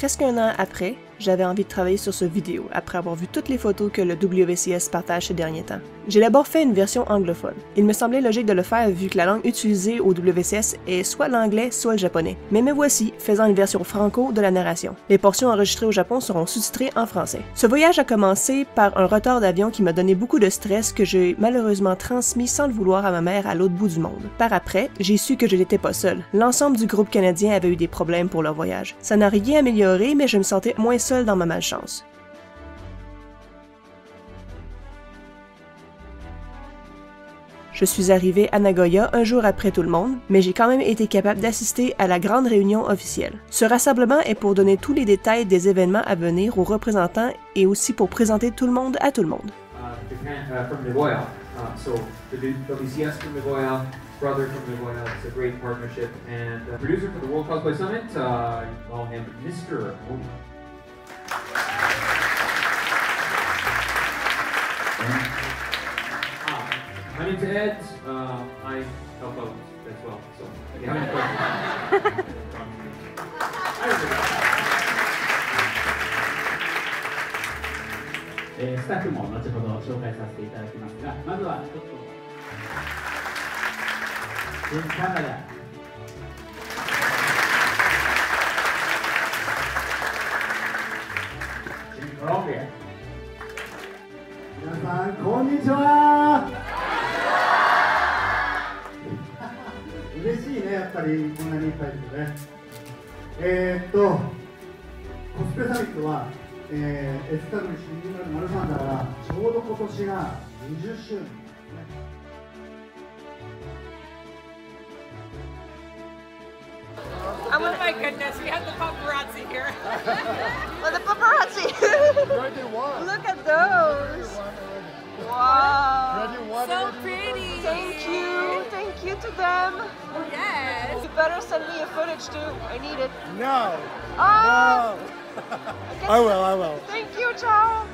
Presque un an après, j'avais envie de travailler sur ce vidéo après avoir vu toutes les photos que le WCS partage ces derniers temps. J'ai d'abord fait une version anglophone. Il me semblait logique de le faire vu que la langue utilisée au WCS est soit l'anglais, soit le japonais. Mais me voici, faisant une version franco de la narration. Les portions enregistrées au Japon seront sous-titrées en français. Ce voyage a commencé par un retard d'avion qui m'a donné beaucoup de stress que j'ai malheureusement transmis sans le vouloir à ma mère à l'autre bout du monde. Par après, j'ai su que je n'étais pas seule. L'ensemble du groupe canadien avait eu des problèmes pour leur voyage. Ça n'a rien amélioré, mais je me sentais moins seule dans ma malchance. Je suis arrivée à Nagoya un jour après tout le monde, mais j'ai quand même été capable d'assister à la grande réunion officielle. Ce rassemblement est pour donner tous les détails des événements à venir aux représentants et aussi pour présenter tout le monde à tout le monde. Brother from Nagoya, it's a great partnership, and producer for the World Cosplay Summit, call him Mr. Modi. My name's Ed. I help out as well. So if you have any questions, スタッフも後ほど紹介させていただきますが、まずはちょっと。In Canada. In Colombia. 皆さんこんにちは。嬉しいね、やっぱりこんなにいっぱいですね。コスプレサミットは、エスタブリッシュ2003だからちょうど今年が20周年。Oh my goodness, we have the paparazzi here. Oh, the paparazzi! Look at those! Wow! So pretty! Thank you to them! Yes! You better send me a footage too, I need it. No! Oh! No! I will. Thank you, ciao!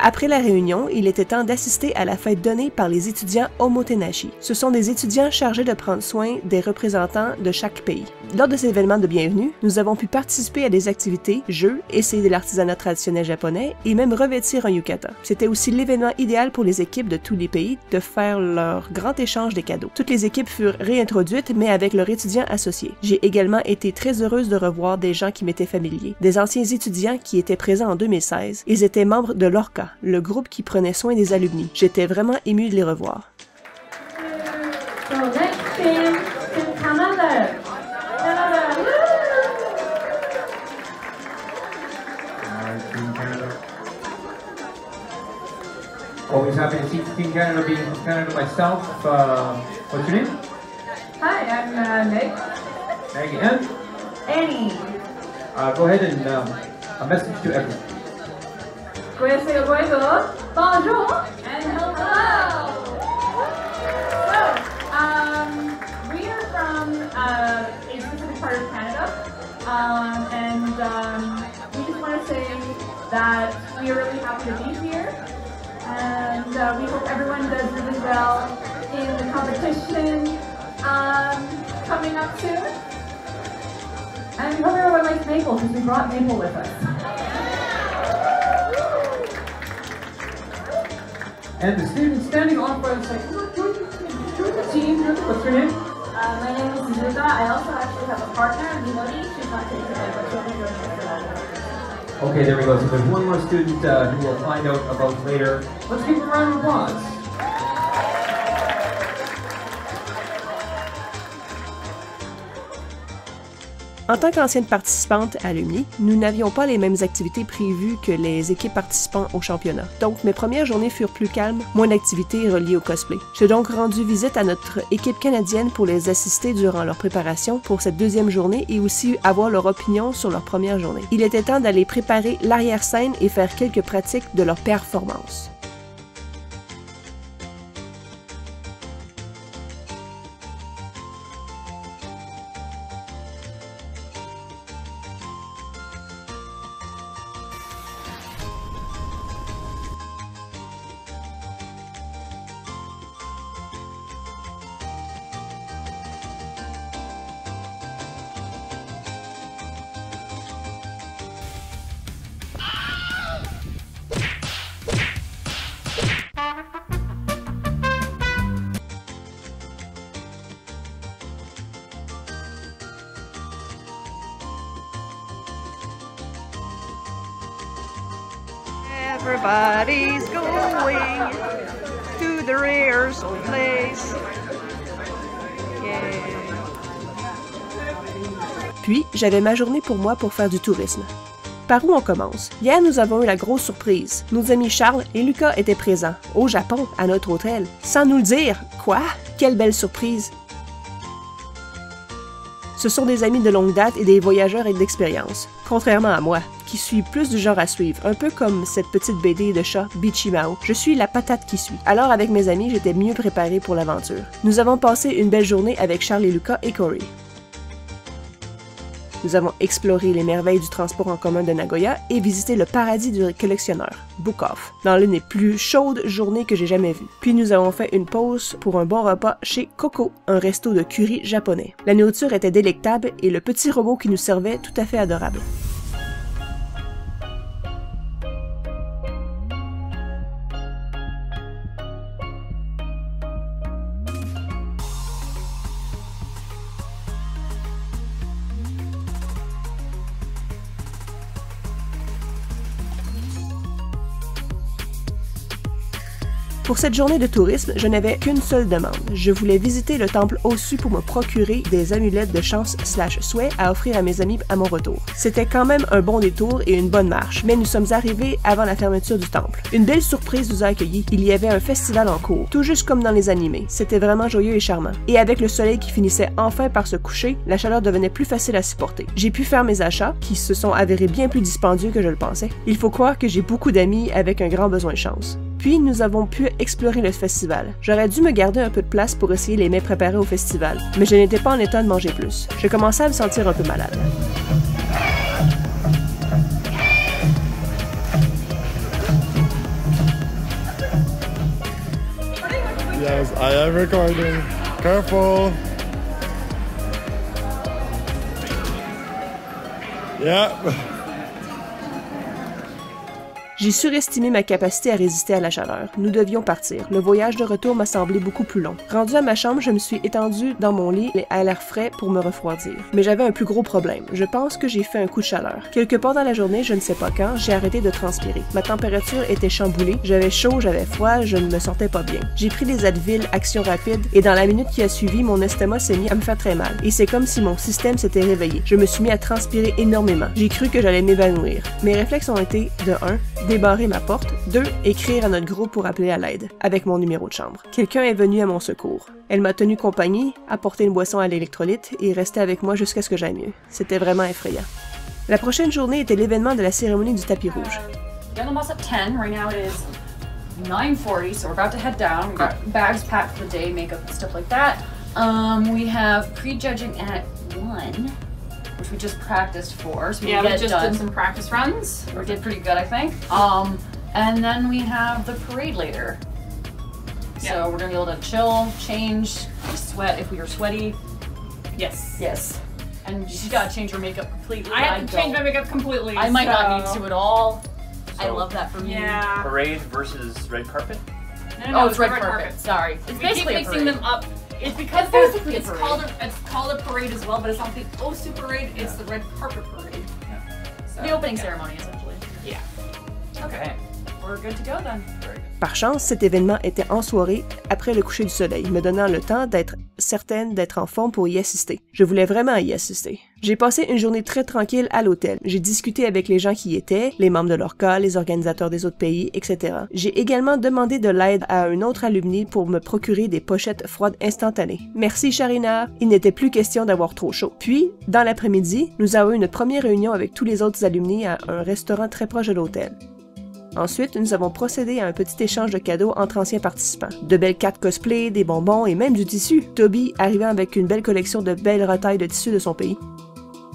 Après la réunion, il était temps d'assister à la fête donnée par les étudiants Omotenashi. Ce sont des étudiants chargés de prendre soin des représentants de chaque pays. Lors de cet événement de bienvenue, nous avons pu participer à des activités, jeux, essayer de l'artisanat traditionnel japonais et même revêtir un yukata. C'était aussi l'événement idéal pour les équipes de tous les pays de faire leur grand échange des cadeaux. Toutes les équipes furent réintroduites mais avec leurs étudiants associés. J'ai également été très heureuse de revoir des gens qui m'étaient familiers, des anciens étudiants qui étaient présents en 2016. Ils étaient membres de l'ORCA, le groupe qui prenait soin des alumni. J'étais vraiment émue de les revoir. So next team is Canada. Team Canada. Always happy to see Team Canada being from Canada myself. What's your name? Hi, I'm Meg. Maggie M. Annie. Go ahead and a message to everyone. Bonjour and hello. So, we are from a specific part of Canada, and we just want to say that we are really happy to be here, and we hope everyone does really well in the competition coming up soon. And we hope everyone likes maple because we brought maple with us. And the student standing off by the side, join the team. What's your name? My name is Suzuka. I also actually have a partner, Minori. She's not here today, but she'll be joining us for that. Okay, there we go. So there's one more student who we'll find out about later. Let's give a round of applause. En tant qu'ancienne participante à l'UMI, nous n'avions pas les mêmes activités prévues que les équipes participant au championnat. Donc mes premières journées furent plus calmes, moins d'activités reliées au cosplay. J'ai donc rendu visite à notre équipe canadienne pour les assister durant leur préparation pour cette deuxième journée et aussi avoir leur opinion sur leur première journée. Il était temps d'aller préparer l'arrière-scène et faire quelques pratiques de leur performance. Everybody's going to the rehearsal place. Yeah. Puis, j'avais ma journée pour moi pour faire du tourisme. Par où on commence? Hier, nous avons eu la grosse surprise. Nos amis Charles et Lucas étaient présents, au Japon, à notre hôtel. Sans nous le dire. Quoi? Quelle belle surprise! Ce sont des amis de longue date et des voyageurs et d'expérience. Contrairement à moi, qui suis plus du genre à suivre, un peu comme cette petite BD de chat Bichimao. Je suis la patate qui suit. Alors avec mes amis, j'étais mieux préparée pour l'aventure. Nous avons passé une belle journée avec Charles et Lucas et Corey. Nous avons exploré les merveilles du transport en commun de Nagoya et visité le paradis du collectionneur, Book Off, dans l'une des plus chaudes journées que j'ai jamais vues. Puis nous avons fait une pause pour un bon repas chez Coco, un resto de curry japonais. La nourriture était délectable et le petit robot qui nous servait tout à fait adorable. Pour cette journée de tourisme, je n'avais qu'une seule demande. Je voulais visiter le temple Osu pour me procurer des amulettes de chance / souhait à offrir à mes amis à mon retour. C'était quand même un bon détour et une bonne marche, mais nous sommes arrivés avant la fermeture du temple. Une belle surprise nous a accueillis. Il y avait un festival en cours, tout juste comme dans les animés. C'était vraiment joyeux et charmant. Et avec le soleil qui finissait enfin par se coucher, la chaleur devenait plus facile à supporter. J'ai pu faire mes achats, qui se sont avérés bien plus dispendieux que je le pensais. Il faut croire que j'ai beaucoup d'amis avec un grand besoin de chance. Puis, nous avons pu explorer le festival. J'aurais dû me garder un peu de place pour essayer les mets préparés au festival, mais je n'étais pas en état de manger plus. Je commençais à me sentir un peu malade. Yes, I am recording. Careful. Yeah. J'ai surestimé ma capacité à résister à la chaleur. Nous devions partir. Le voyage de retour m'a semblé beaucoup plus long. Rendu à ma chambre, je me suis étendue dans mon lit à l'air frais pour me refroidir. Mais j'avais un plus gros problème. Je pense que j'ai fait un coup de chaleur. Quelque part dans la journée, je ne sais pas quand, j'ai arrêté de transpirer. Ma température était chamboulée. J'avais chaud, j'avais froid, je ne me sentais pas bien. J'ai pris des Advil, action rapide, et dans la minute qui a suivi, mon estomac s'est mis à me faire très mal. Et c'est comme si mon système s'était réveillé. Je me suis mis à transpirer énormément. J'ai cru que j'allais m'évanouir. Mes réflexes ont été, de 1, débarrer ma porte, 2, écrire à notre groupe pour appeler à l'aide, avec mon numéro de chambre. Quelqu'un est venu à mon secours. Elle m'a tenu compagnie, apporté une boisson à l'électrolyte et est restée avec moi jusqu'à ce que j'aille mieux. C'était vraiment effrayant. La prochaine journée était l'événement de la cérémonie du tapis rouge. Getting almost at 10. Right now it is 9:40, so we're about to head down. We got bags packed for the day, makeup and stuff like that. We have pre-judging at 1. Which we just practiced for, so we just did some practice runs. We did pretty good, I think. And then we have the parade later. So we're gonna be able to chill, change, sweat if we are sweaty. Yes. Yes. And she's gotta change her makeup completely. I have to change my makeup completely. I might not need to at all. I So- love that for me. Yeah. Parade versus red carpet? No, Oh, it's red carpet. Sorry. It's We keep basically a mixing parade. them up. It's because It's basically a it's parade. called a parade as well, but it's not the Osu parade. It's the red carpet parade. So, The opening yeah. ceremony, essentially. Yeah. Okay. We're good to go then. Very good. Par chance, cet événement était en soirée, après le coucher du soleil, me donnant le temps d'être certaine d'être en forme pour y assister. Je voulais vraiment y assister. J'ai passé une journée très tranquille à l'hôtel. J'ai discuté avec les gens qui y étaient, les membres de l'ORCA, les organisateurs des autres pays, etc. J'ai également demandé de l'aide à un autre alumni pour me procurer des pochettes froides instantanées. Merci Charina! Il n'était plus question d'avoir trop chaud. Puis, dans l'après-midi, nous avons eu notre première réunion avec tous les autres alumni à un restaurant très proche de l'hôtel. Ensuite, nous avons procédé à un petit échange de cadeaux entre anciens participants. De belles cartes cosplay, des bonbons et même du tissu. Toby arrivant avec une belle collection de belles retailles de tissus de son pays.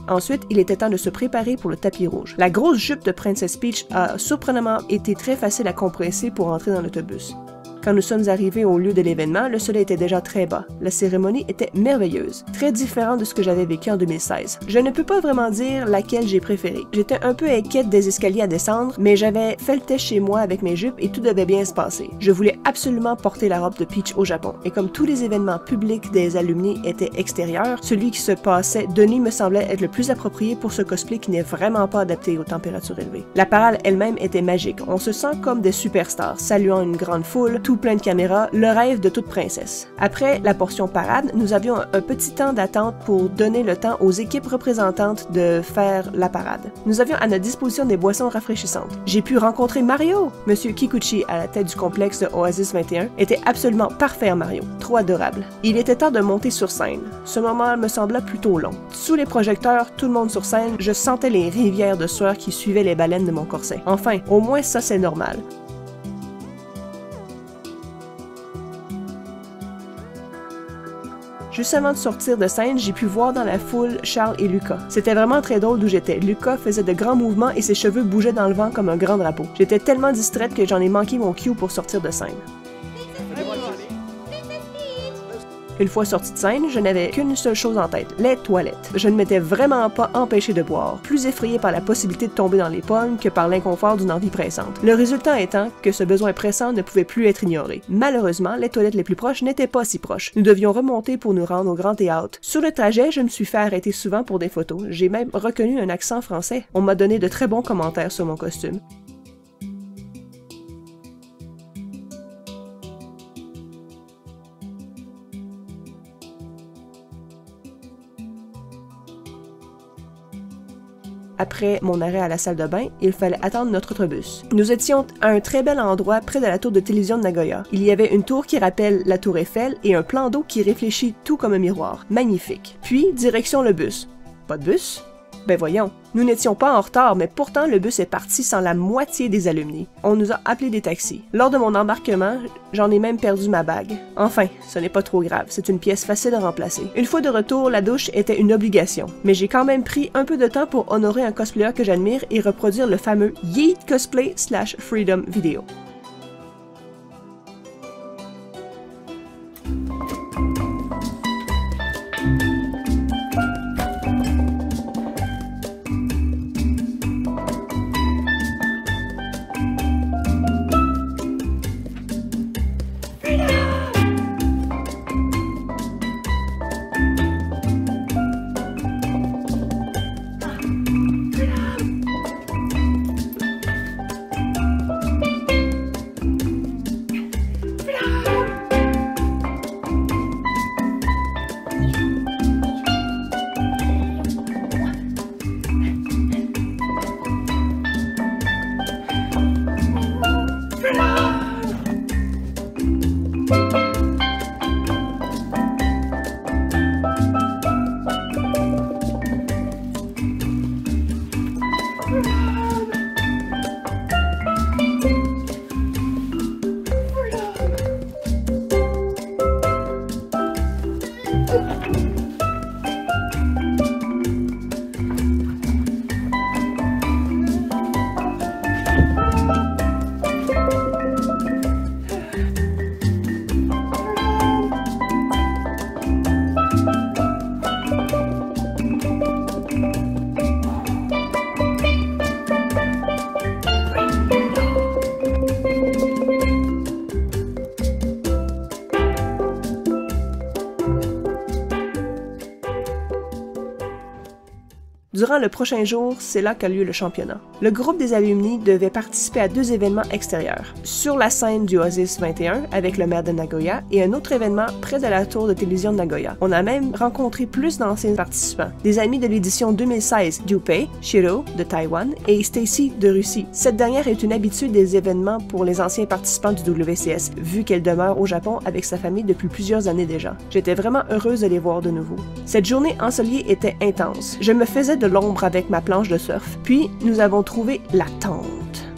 Ensuite, il était temps de se préparer pour le tapis rouge. La grosse jupe de Princess Peach a surprenamment été très facile à compresser pour entrer dans l'autobus. Quand nous sommes arrivés au lieu de l'événement, le soleil était déjà très bas. La cérémonie était merveilleuse, très différente de ce que j'avais vécu en 2016. Je ne peux pas vraiment dire laquelle j'ai préférée. J'étais un peu inquiète des escaliers à descendre, mais j'avais fait le test chez moi avec mes jupes et tout devait bien se passer. Je voulais absolument porter la robe de Peach au Japon, et comme tous les événements publics des alumni étaient extérieurs, celui qui se passait de nuit me semblait être le plus approprié pour ce cosplay qui n'est vraiment pas adapté aux températures élevées. La parade elle-même était magique. On se sent comme des superstars, saluant une grande foule, tout plein de caméras, le rêve de toute princesse. Après la portion parade, nous avions un petit temps d'attente pour donner le temps aux équipes représentantes de faire la parade. Nous avions à notre disposition des boissons rafraîchissantes. J'ai pu rencontrer Mario! Monsieur Kikuchi, à la tête du complexe de Oasis 21, était absolument parfait en Mario. Trop adorable. Il était temps de monter sur scène. Ce moment me sembla plutôt long. Sous les projecteurs, tout le monde sur scène, je sentais les rivières de sueur qui suivaient les baleines de mon corset. Enfin, au moins ça c'est normal. Juste avant de sortir de scène, j'ai pu voir dans la foule Charles et Lucas. C'était vraiment très drôle d'où j'étais. Lucas faisait de grands mouvements et ses cheveux bougeaient dans le vent comme un grand drapeau. J'étais tellement distraite que j'en ai manqué mon cue pour sortir de scène. Une fois sortie de scène, je n'avais qu'une seule chose en tête, les toilettes. Je ne m'étais vraiment pas empêchée de boire, plus effrayée par la possibilité de tomber dans les pommes que par l'inconfort d'une envie pressante. Le résultat étant que ce besoin pressant ne pouvait plus être ignoré. Malheureusement, les toilettes les plus proches n'étaient pas si proches. Nous devions remonter pour nous rendre au Grand Théâtre. Sur le trajet, je me suis fait arrêter souvent pour des photos. J'ai même reconnu un accent français. On m'a donné de très bons commentaires sur mon costume. Après mon arrêt à la salle de bain, il fallait attendre notre autre bus. Nous étions à un très bel endroit près de la tour de télévision de Nagoya. Il y avait une tour qui rappelle la tour Eiffel et un plan d'eau qui réfléchit tout comme un miroir. Magnifique. Puis, direction le bus. Pas de bus? Ben voyons, nous n'étions pas en retard, mais pourtant le bus est parti sans la moitié des alumni. On nous a appelé des taxis. Lors de mon embarquement, j'en ai même perdu ma bague. Enfin, ce n'est pas trop grave, c'est une pièce facile à remplacer. Une fois de retour, la douche était une obligation, mais j'ai quand même pris un peu de temps pour honorer un cosplayer que j'admire et reproduire le fameux Yeet Cosplay / Freedom vidéo. Durant le prochain jour, c'est là qu'a lieu le championnat. Le groupe des alumni devait participer à 2 événements extérieurs. Sur la scène du Oasis 21 avec le maire de Nagoya et un autre événement près de la tour de télévision de Nagoya. On a même rencontré plus d'anciens participants. Des amis de l'édition 2016, Yupei, Shiro de Taïwan et Stacy de Russie. Cette dernière est une habituée des événements pour les anciens participants du WCS, vu qu'elle demeure au Japon avec sa famille depuis plusieurs années déjà. J'étais vraiment heureuse de les voir de nouveau. Cette journée ensoleillée était intense. Je me faisais de l'ombre avec ma planche de surf, puis nous avons trouvé la tente.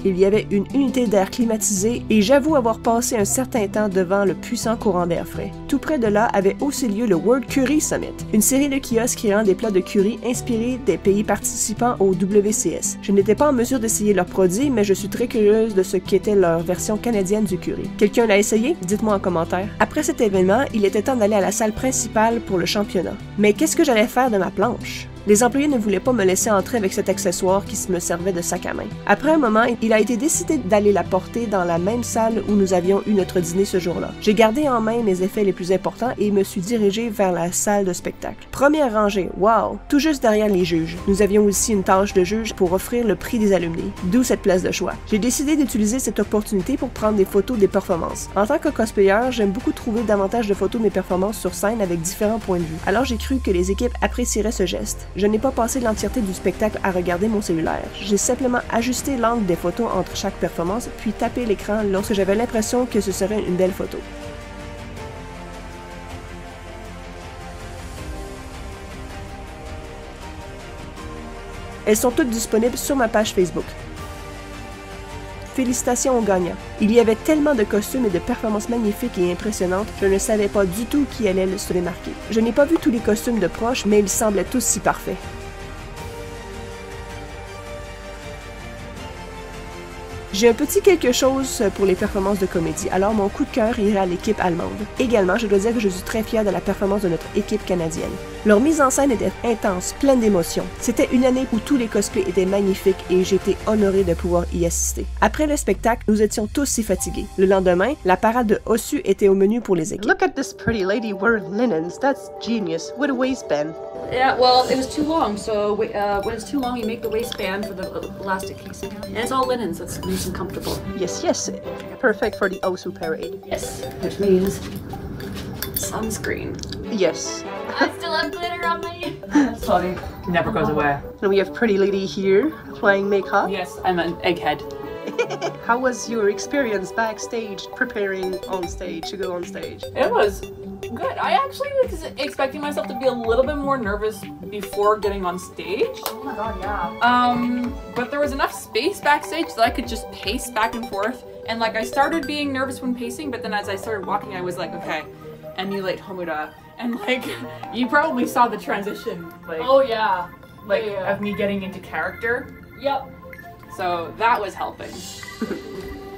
Il y avait une unité d'air climatisée et j'avoue avoir passé un certain temps devant le puissant courant d'air frais. Tout près de là avait aussi lieu le World Curry Summit, une série de kiosques créant des plats de curry inspirés des pays participants au WCS. Je n'étais pas en mesure d'essayer leurs produits, mais je suis très curieuse de ce qu'était leur version canadienne du curry. Quelqu'un l'a essayé? Dites-moi en commentaire. Après cet événement, il était temps d'aller à la salle principale pour le championnat. Mais qu'est-ce que j'allais faire de ma planche? Les employés ne voulaient pas me laisser entrer avec cet accessoire qui me servait de sac à main. Après un moment, il a été décidé d'aller la porter dans la même salle où nous avions eu notre dîner ce jour-là. J'ai gardé en main mes effets les plus importants et me suis dirigé vers la salle de spectacle. Première rangée, wow! Tout juste derrière les juges. Nous avions aussi une tâche de juge pour offrir le prix des alumni, d'où cette place de choix. J'ai décidé d'utiliser cette opportunité pour prendre des photos des performances. En tant que cosplayer, j'aime beaucoup trouver davantage de photos de mes performances sur scène avec différents points de vue. Alors j'ai cru que les équipes apprécieraient ce geste. Je n'ai pas passé l'entièreté du spectacle à regarder mon cellulaire. J'ai simplement ajusté l'angle des photos entre chaque performance, puis tapé l'écran lorsque j'avais l'impression que ce serait une belle photo. Elles sont toutes disponibles sur ma page Facebook. Félicitations aux gagnants. Il y avait tellement de costumes et de performances magnifiques et impressionnantes, je ne savais pas du tout qui allait se démarquer. Je n'ai pas vu tous les costumes de proche, mais ils semblaient tous si parfaits. J'ai un petit quelque chose pour les performances de comédie, alors mon coup de cœur irait à l'équipe allemande. Également, je dois dire que je suis très fière de la performance de notre équipe canadienne. Leur mise en scène était intense, pleine d'émotions. C'était une année où tous les cosplays étaient magnifiques et j'étais honorée de pouvoir y assister. Après le spectacle, nous étions tous si fatigués. Le lendemain, la parade de Osu était au menu pour les équipes. Look at this pretty lady wearing linens. That's genius. With a waistband. Yeah, well, it was too long, so when it's too long, you make the waistband for the elastic casing. And it's all linen, so it's nice and comfortable. Yes, yes. Perfect for the Osu parade. Yes, which means sunscreen. Yes. I still have glitter on my... That's funny. Never goes away. And we have pretty lady here applying makeup. Yes, I'm an egghead. How was your experience backstage preparing on stage to go on stage? It was good. I actually was expecting myself to be a little bit more nervous before getting on stage. Oh my god, yeah. But there was enough space backstage that I could just pace back and forth. And like I started being nervous when pacing, but then as I started walking, I was like, okay, emulate Homura. And like, you probably saw the transition, like, Oh yeah. like Yeah. of me getting into character. Yep. So that was helping.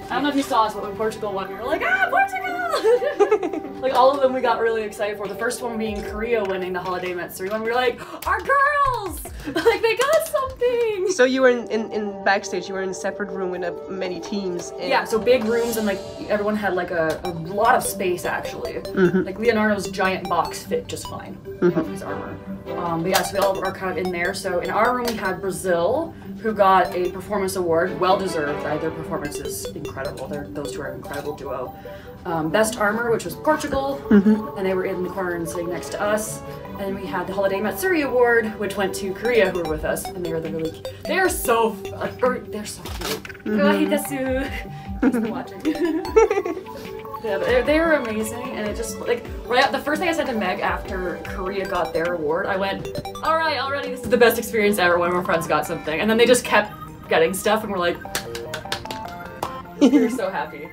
I don't know if you saw us, but when Portugal won, we were like, ah, Portugal! Like all of them we got really excited for. The first one being Korea winning the Holiday Matsuri one. We were like, our girls! Like they got something! So you were in backstage, you were in a separate room with many teams. And Yeah, so big rooms and like everyone had like a lot of space actually. Like Leonardo's giant box fit just fine of his armor. But yeah, so we all are kind of in there. So in our room we had Brazil, who got a performance award, well deserved. Their performance is incredible. Those two are an incredible duo. Best armor, which was Portugal, and they were in the corner and sitting next to us. And we had the Holiday Matsuri Award, which went to Korea, who were with us, and they were they're so cute. Thanks for watching. Yeah, but they were amazing, and it just like the first thing I said to Meg after Korea got their award, I went, "All right, already this is the best experience ever." One of our friends got something, and then they just kept getting stuff, and we're like, we were so happy.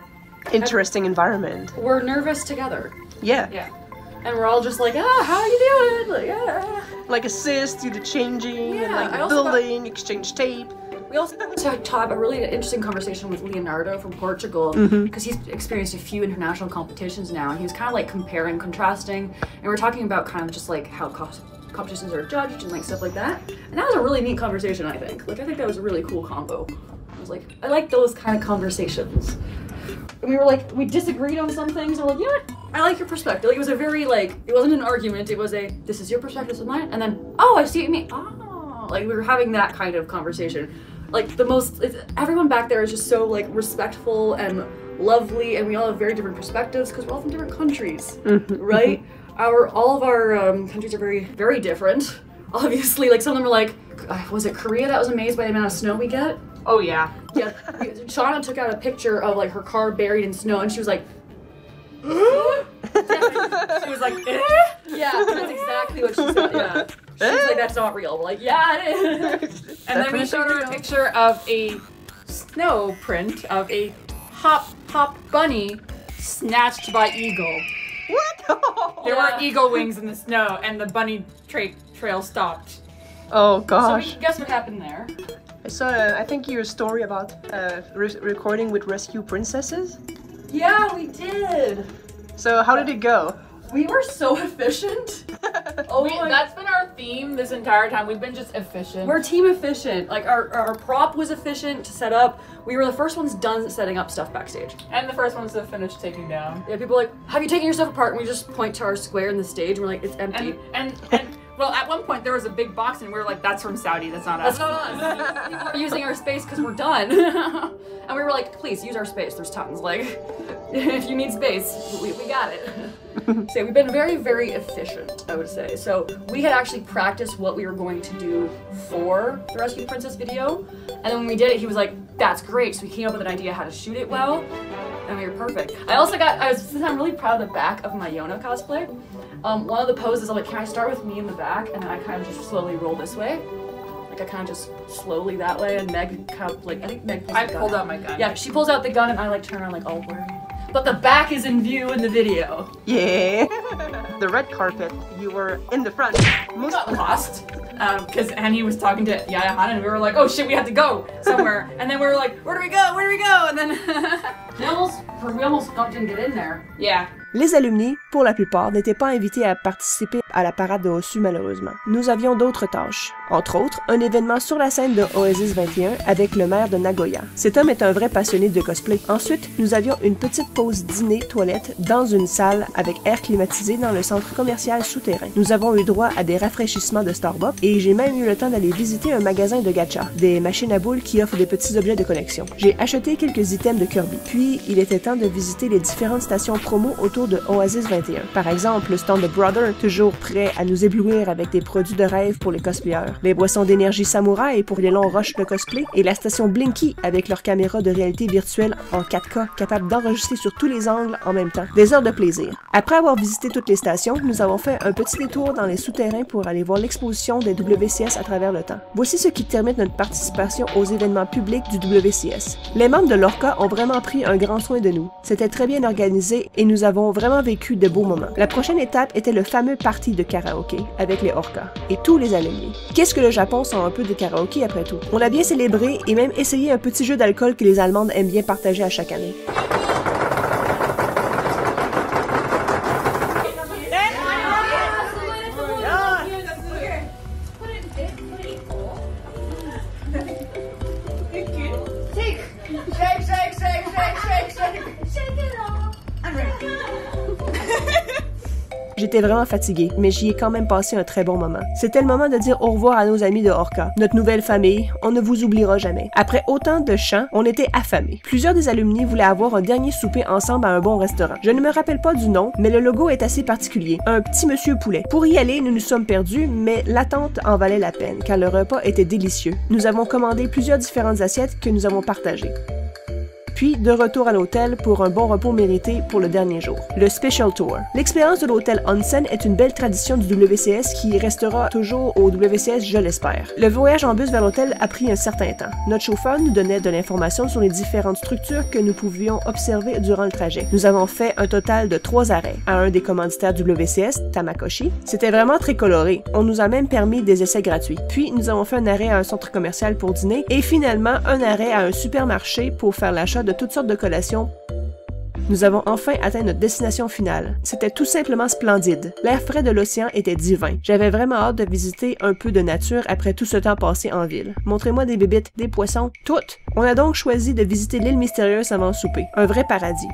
Interesting environment. We're nervous together. Yeah. Yeah. And we're all just like, ah, how are you doing? Like, yeah. Like assist, do the changing, and Yeah, I like also building, exchange tape. We also had a really interesting conversation with Leonardo from Portugal, because he's experienced a few international competitions now, and he was kind of like comparing, contrasting, and we're talking about kind of just like how competitions are judged and like stuff like that. And that was a really neat conversation, I think. Like, I think that was a really cool combo. I was like, I like those kind of conversations. And we were like, we disagreed on some things, and we're like, you know what? I like your perspective. Like, it was a very like, it wasn't an argument, it was a, this is your perspective, this is mine, and then, oh, I see what you mean. Oh, like we were having that kind of conversation. Like everyone back there is just so like respectful and lovely, and we all have very different perspectives because we're all from different countries, right? All of our countries are very, very different. Obviously, like some of them are like, was it Korea that was amazed by the amount of snow we get? Oh yeah. Yeah. Shauna took out a picture of like her car buried in snow, and she was like, she was like, eh? Yeah, that's exactly what she said. Yeah. She's like, that's not real. We're like, yeah, it is. And then we showed her a picture of a snow print of a hop bunny snatched by eagle. What? There were eagle wings in the snow, and the bunny trail stopped. Oh So gosh. guess what happened there? I saw, I think, your story about recording with rescue princesses. Yeah, we did. So how did it go? We were so efficient. That's been our theme this entire time. We've been just efficient. We're team efficient. Like our prop was efficient to set up. We were the first ones done setting up stuff backstage. and the first ones to finish taking down. Yeah, people are like, have you taken your stuff apart? And we just point to our square in the stage and we're like, it's empty. And well, at one point there was a big box, and we were like, "That's from Saudi. That's not us." That's not us. People are using our space because we're done. And we were like, please use our space. There's tons. Like, if you need space, we got it. So we've been very, very efficient, I would say. So we had actually practiced what we were going to do for the Rescue Princess video. And then when we did it, he was like, that's great. So we came up with an idea how to shoot it well. And we were perfect. Since I'm really proud of the back of my Yona cosplay, one of the poses, I'm like, can I start with me in the back? And then I kind of just slowly roll this way. Like I kind of just slowly that way, and Meg kind of like, I think Meg pulls the gun pulled out my gun. Yeah, she pulls out the gun and I like turn around like, oh, where? But the back is in view in the video. Yeah. The red carpet, you were in the front. We got lost because Annie was talking to Yaya Han, and we were like, "Oh shit, we have to go somewhere." And then we were like, "Where do we go? Where do we go?" And then we almost didn't get in there. Yeah. Les alumni, pour la plupart, n'étaient pas invités à participer à la parade de Osu malheureusement. Nous avions d'autres tâches. Entre autres, un événement sur la scène de Oasis 21 avec le maire de Nagoya. Cet homme est un vrai passionné de cosplay. Ensuite, nous avions une petite pause dîner-toilette dans une salle avec air climatisé dans le centre commercial souterrain. Nous avons eu droit à des rafraîchissements de Starbucks et j'ai même eu le temps d'aller visiter un magasin de gacha, des machines à boules qui offrent des petits objets de collection. J'ai acheté quelques items de Kirby. Puis, il était temps de visiter les différentes stations promo autour de Oasis 21. Par exemple, le stand de Brother, toujours prêt à nous éblouir avec des produits de rêve pour les cosplayers, les boissons d'énergie Samouraï pour les longs rushs de cosplay, et la station Blinky avec leur caméra de réalité virtuelle en 4K capable d'enregistrer sur tous les angles en même temps. Des heures de plaisir. Après avoir visité toutes les stations, nous avons fait un petit détour dans les souterrains pour aller voir l'exposition des WCS à travers le temps. Voici ce qui termine notre participation aux événements publics du WCS. Les membres de l'Orca ont vraiment pris un grand soin de nous. C'était très bien organisé et nous avons vraiment vécu de beaux moments. La prochaine étape était le fameux party de karaoké avec les Orcas et tous les alumni. Qu'est-ce que le Japon sans un peu de karaoké après tout? On a bien célébré et même essayé un petit jeu d'alcool que les Allemandes aiment bien partager à chaque année. J'étais vraiment fatiguée, mais j'y ai quand même passé un très bon moment. C'était le moment de dire au revoir à nos amis de Orca, notre nouvelle famille, on ne vous oubliera jamais. Après autant de chants, on était affamés. Plusieurs des alumni voulaient avoir un dernier souper ensemble à un bon restaurant. Je ne me rappelle pas du nom, mais le logo est assez particulier, un petit monsieur poulet. Pour y aller, nous nous sommes perdus, mais l'attente en valait la peine, car le repas était délicieux. Nous avons commandé plusieurs différentes assiettes que nous avons partagées. Puis de retour à l'hôtel pour un bon repos mérité pour le dernier jour. Le Special Tour. L'expérience de l'hôtel Onsen est une belle tradition du WCS qui restera toujours au WCS, je l'espère. Le voyage en bus vers l'hôtel a pris un certain temps. Notre chauffeur nous donnait de l'information sur les différentes structures que nous pouvions observer durant le trajet. Nous avons fait un total de 3 arrêts. À un des commanditaires WCS, Tamakoshi. C'était vraiment très coloré. On nous a même permis des essais gratuits. Puis nous avons fait un arrêt à un centre commercial pour dîner et finalement un arrêt à un supermarché pour faire l'achat de toutes sortes de collations. Nous avons enfin atteint notre destination finale. C'était tout simplement splendide. L'air frais de l'océan était divin. J'avais vraiment hâte de visiter un peu de nature après tout ce temps passé en ville. Montrez-moi des bébites, des poissons, toutes! On a donc choisi de visiter l'île mystérieuse avant le souper. Un vrai paradis.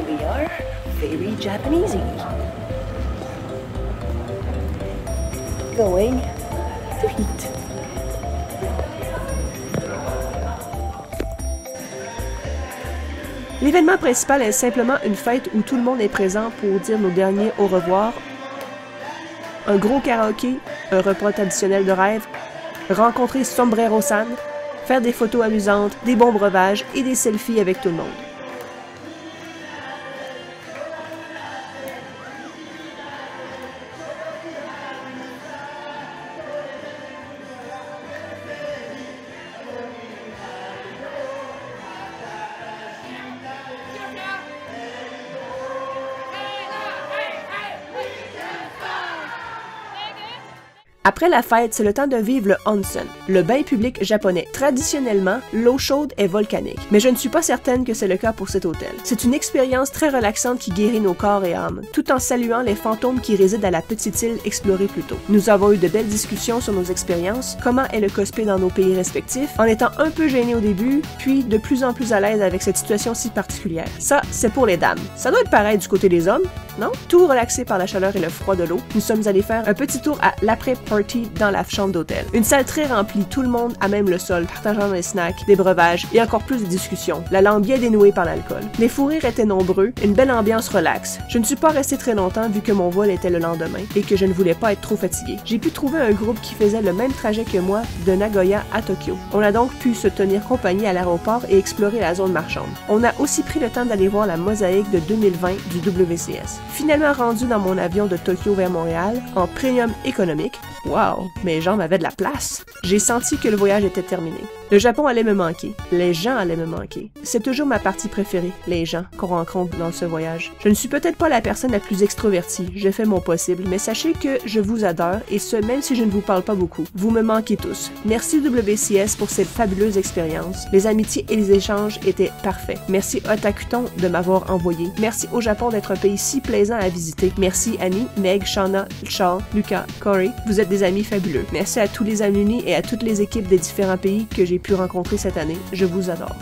we are, very Japanesey. Going to eat. L'événement principal est simplement une fête où tout le monde est présent pour dire nos derniers au revoir, un gros karaoké, un repas traditionnel de rêve, rencontrer Sombrero-san, faire des photos amusantes, des bons breuvages et des selfies avec tout le monde. Après la fête, c'est le temps de vivre le onsen, le bain public japonais. Traditionnellement, l'eau chaude est volcanique, mais je ne suis pas certaine que c'est le cas pour cet hôtel. C'est une expérience très relaxante qui guérit nos corps et âmes, tout en saluant les fantômes qui résident à la petite île explorée plus tôt. Nous avons eu de belles discussions sur nos expériences, comment est le cosplay dans nos pays respectifs, en étant un peu gênés au début, puis de plus en plus à l'aise avec cette situation si particulière. Ça, c'est pour les dames. Ça doit être pareil du côté des hommes, non? Tout relaxé par la chaleur et le froid de l'eau, nous sommes allés faire un petit tour à l'après-party dans la chambre d'hôtel. Une salle très remplie, tout le monde à même le sol, partageant des snacks, des breuvages et encore plus de discussions, la langue bien dénouée par l'alcool. Les fous rires étaient nombreux, une belle ambiance relaxe. Je ne suis pas restée très longtemps vu que mon vol était le lendemain et que je ne voulais pas être trop fatiguée. J'ai pu trouver un groupe qui faisait le même trajet que moi de Nagoya à Tokyo. On a donc pu se tenir compagnie à l'aéroport et explorer la zone marchande. On a aussi pris le temps d'aller voir la mosaïque de 2020 du WCS. Finalement rendu dans mon avion de Tokyo vers Montréal, en premium économique, wow, mes jambes avaient de la place. J'ai senti que le voyage était terminé. Le Japon allait me manquer. Les gens allaient me manquer. C'est toujours ma partie préférée, les gens qu'on rencontre dans ce voyage. Je ne suis peut-être pas la personne la plus extrovertie, je fais mon possible, mais sachez que je vous adore et ce même si je ne vous parle pas beaucoup. Vous me manquez tous. Merci WCS pour cette fabuleuse expérience. Les amitiés et les échanges étaient parfaits. Merci Otakuton de m'avoir envoyé. Merci au Japon d'être un pays si plaisant à visiter. Merci Annie, Meg, Shauna, Charles, Lucas, Corey. Vous êtes des amis fabuleux. Merci à tous les alumni et à toutes les équipes des différents pays que j'ai pu rencontrer cette année. Je vous adore.